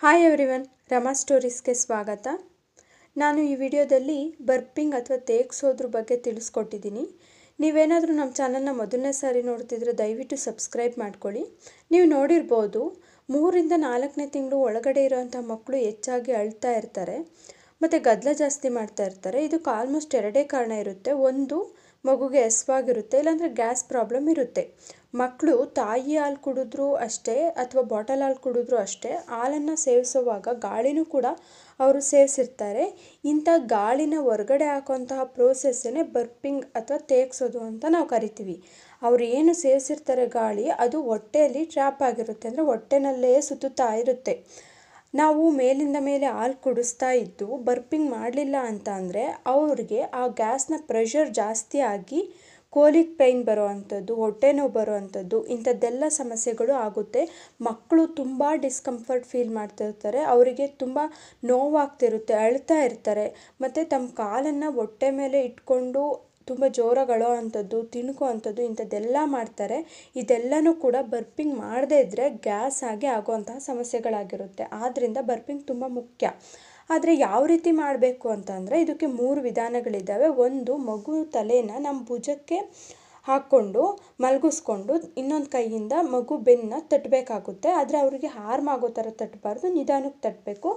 Hi everyone, Rama ಸ್ಟೋರೀಸ್ಗೆ ಸ್ವಾಗತ. ನಾನು ಈ ವಿಡಿಯೋದಲ್ಲಿ ಬರ್ಪಿಂಗ್ ಅಥವಾ ತೇಗ್ಸೋದ್ರ ಬಗ್ಗೆ ತಿಳಿಸ್ಕೊಟ್ಟಿದ್ದೀನಿ. ನೀವೇನಾದರೂ ನಮ್ಮ ಚಾನಲ್ನ ಮೊದಲನೇ ಸಾರಿ ನೋಡ್ತಿದ್ರೆ ದಯವಿಟ್ಟು ಸಬ್ಸ್ಕ್ರೈಬ್ ಮಾಡ್ಕೊಳ್ಳಿ. ನೀವು ನೋಡಿರ್ಬೋದು, 3ರಿಂದ 4ನೇ ತಿಂಗಳು ಒಳಗಡೆ ಇರೋವಂಥ ಮಕ್ಕಳು ಹೆಚ್ಚಾಗಿ ಅಳ್ತಾ ಇರ್ತಾರೆ ಮತ್ತು ಗದ್ದಲ ಜಾಸ್ತಿ ಮಾಡ್ತಾ ಇರ್ತಾರೆ. ಇದಕ್ಕೆ ಆಲ್ಮೋಸ್ಟ್ ಎರಡೇ ಕಾರಣ ಇರುತ್ತೆ. ಒಂದು, ಮಗುಗೆ ಹಸ್ವಾಗಿರುತ್ತೆ, ಇಲ್ಲಾಂದರೆ ಗ್ಯಾಸ್ ಪ್ರಾಬ್ಲಮ್ ಇರುತ್ತೆ. ಮಕ್ಕಳು ತಾಯಿ ಹಾಲು ಕುಡಿದ್ರೂ ಅಷ್ಟೇ ಅಥವಾ ಬಾಟಲ್ ಹಾಲು ಕುಡಿದ್ರೂ ಅಷ್ಟೇ, ಹಾಲನ್ನು ಸೇವಿಸುವಾಗ ಗಾಳಿನೂ ಕೂಡ ಅವರು ಸೇವಿಸಿರ್ತಾರೆ. ಇಂಥ ಗಾಳಿನ ಹೊರಗಡೆ ಹಾಕುವಂತಹ ಪ್ರೋಸೆಸ್ಸನ್ನೇ ಬರ್ಪಿಂಗ್ ಅಥವಾ ತೇಗ್ಸೋದು ಅಂತ ನಾವು ಕರಿತೀವಿ. ಅವರು ಏನು ಸೇವಿಸಿರ್ತಾರೆ ಗಾಳಿ, ಅದು ಹೊಟ್ಟೆಯಲ್ಲಿ ಟ್ರ್ಯಾಪ್ ಆಗಿರುತ್ತೆ, ಅಂದರೆ ಹೊಟ್ಟೆನಲ್ಲೇ ಸುತ್ತುತ್ತಾ ಇರುತ್ತೆ. ನಾವು ಮೇಲಿಂದ ಮೇಲೆ ಹಾಲು ಕುಡಿಸ್ತಾ ಇದ್ದು ಬರ್ಪಿಂಗ್ ಮಾಡಲಿಲ್ಲ ಅಂತ ಅಂದರೆ ಅವ್ರಿಗೆ ಆ ಗ್ಯಾಸ್ನ ಪ್ರೆಷರ್ ಜಾಸ್ತಿ ಆಗಿ ಕೋಲಿಕ್ ಪೈನ್ ಬರೋ ಅಂಥದ್ದು, ಹೊಟ್ಟೆ ನೋವು ಬರೋ ಅಂಥದ್ದು, ಇಂಥದ್ದೆಲ್ಲ ಸಮಸ್ಯೆಗಳು ಆಗುತ್ತೆ. ಮಕ್ಕಳು ತುಂಬ ಡಿಸ್ಕಂಫರ್ಟ್ ಫೀಲ್ ಮಾಡ್ತಿರ್ತಾರೆ, ಅವರಿಗೆ ತುಂಬ ನೋವಾಗ್ತಿರುತ್ತೆ, ಅಳ್ತಾ ಇರ್ತಾರೆ ಮತ್ತು ತಮ್ಮ ಕಾಲನ್ನು ಹೊಟ್ಟೆ ಮೇಲೆ ಇಟ್ಕೊಂಡು ತುಂಬ ಜೋರಾಗಿ ಅಳೋ ಅಂಥದ್ದು, ತಿನ್ಕೋ ಅಂಥದ್ದು, ಇಂಥದ್ದೆಲ್ಲ ಮಾಡ್ತಾರೆ. ಇದೆಲ್ಲನೂ ಕೂಡ ಬರ್ಪಿಂಗ್ ಮಾಡದೇ ಇದ್ದರೆ ಗ್ಯಾಸ್ ಆಗಿ ಆಗುವಂತಹ ಸಮಸ್ಯೆಗಳಾಗಿರುತ್ತೆ. ಆದ್ದರಿಂದ ಬರ್ಪಿಂಗ್ ತುಂಬ ಮುಖ್ಯ. ಆದರೆ ಯಾವ ರೀತಿ ಮಾಡಬೇಕು ಅಂತಂದರೆ ಇದಕ್ಕೆ 3 ವಿಧಾನಗಳಿದ್ದಾವೆ. ಒಂದು, ಮಗು ತಲೆನ ನಮ್ಮ ಭುಜಕ್ಕೆ ಹಾಕ್ಕೊಂಡು ಮಲಗಿಸ್ಕೊಂಡು ಇನ್ನೊಂದು ಕೈಯಿಂದ ಮಗು ಬೆನ್ನ ತಟ್ಟಬೇಕಾಗುತ್ತೆ. ಆದರೆ ಅವರಿಗೆ ಹಾರ್ಮ್ ಆಗೋ ಥರ ತಟ್ಟಬಾರ್ದು, ನಿಧಾನಕ್ಕೆ ತಟ್ಟಬೇಕು.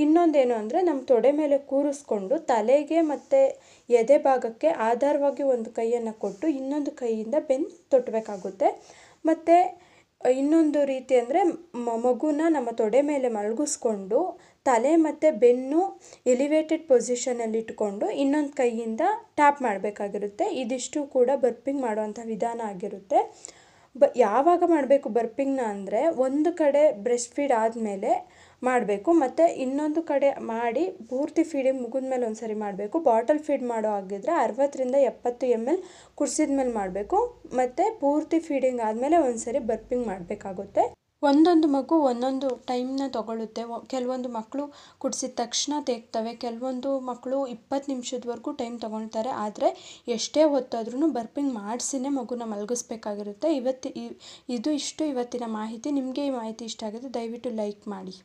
ಇನ್ನೊಂದೇನು ಅಂದರೆ ನಮ್ಮ ತೊಡೆ ಮೇಲೆ ಕೂರಿಸ್ಕೊಂಡು ತಲೆಗೆ ಮತ್ತು ಎದೆ ಭಾಗಕ್ಕೆ ಆಧಾರವಾಗಿ ಒಂದು ಕೈಯನ್ನು ಕೊಟ್ಟು ಇನ್ನೊಂದು ಕೈಯಿಂದ ಬೆನ್ನು ತೊಟ್ಟಬೇಕಾಗುತ್ತೆ. ಮತ್ತು ಇನ್ನೊಂದು ರೀತಿ ಅಂದರೆ ಮಗುನ ನಮ್ಮ ತೊಡೆ ಮೇಲೆ ಮಲಗಿಸ್ಕೊಂಡು ತಲೆ ಮತ್ತು ಬೆನ್ನು ಎಲಿವೇಟೆಡ್ ಪೊಸಿಷನಲ್ಲಿ ಇಟ್ಕೊಂಡು ಇನ್ನೊಂದು ಕೈಯಿಂದ ಟ್ಯಾಪ್ ಮಾಡಬೇಕಾಗಿರುತ್ತೆ. ಇದಿಷ್ಟು ಕೂಡ ಬರ್ಪಿಂಗ್ ಮಾಡುವಂಥ ವಿಧಾನ ಆಗಿರುತ್ತೆ. ಯಾವಾಗ ಮಾಡಬೇಕು ಬರ್ಪಿಂಗ್ನ ಅಂದರೆ ಒಂದು ಕಡೆ ಬ್ರೆಸ್ಟ್ ಫೀಡ್ ಆದಮೇಲೆ ಮಾಡಬೇಕು ಮತ್ತು ಇನ್ನೊಂದು ಕಡೆ ಮಾಡಿ ಪೂರ್ತಿ ಫೀಡಿಂಗ್ ಮುಗಿದ ಮೇಲೆ ಒಂದು ಸರಿ ಮಾಡಬೇಕು. ಬಾಟಲ್ ಫೀಡ್ ಮಾಡೋ ಆಗಿದ್ದರೆ 60ರಿಂದ 70 ml ಕುಡಿಸಿದ ಮೇಲೆ ಮಾಡಬೇಕು ಮತ್ತು ಪೂರ್ತಿ ಫೀಡಿಂಗ್ ಆದಮೇಲೆ ಒಂದು ಸರಿ ಬರ್ಪಿಂಗ್ ಮಾಡಬೇಕಾಗುತ್ತೆ. ಒಂದೊಂದು ಮಗು ಒಂದೊಂದು ಟೈಮ್ನ ತೊಗೊಳುತ್ತೆ. ಕೆಲವೊಂದು ಮಕ್ಕಳು ಕುಡಿಸಿದ ತಕ್ಷಣ ತೇಗ್ತವೆ, ಕೆಲವೊಂದು ಮಕ್ಕಳು 20 ನಿಮಿಷದವರೆಗೂ ಟೈಮ್ ತೊಗೊಳ್ತಾರೆ. ಆದರೆ ಎಷ್ಟೇ ಹೊತ್ತಾದ್ರೂ ಬರ್ಪಿಂಗ್ ಮಾಡಿಸಿನೇ ಮಗುನ ಮಲಗಿಸ್ಬೇಕಾಗಿರುತ್ತೆ. ಇಷ್ಟು ಇವತ್ತಿನ ಮಾಹಿತಿ. ನಿಮಗೆ ಈ ಮಾಹಿತಿ ಇಷ್ಟ ಆಗಿದೆ ದಯವಿಟ್ಟು ಲೈಕ್ ಮಾಡಿ.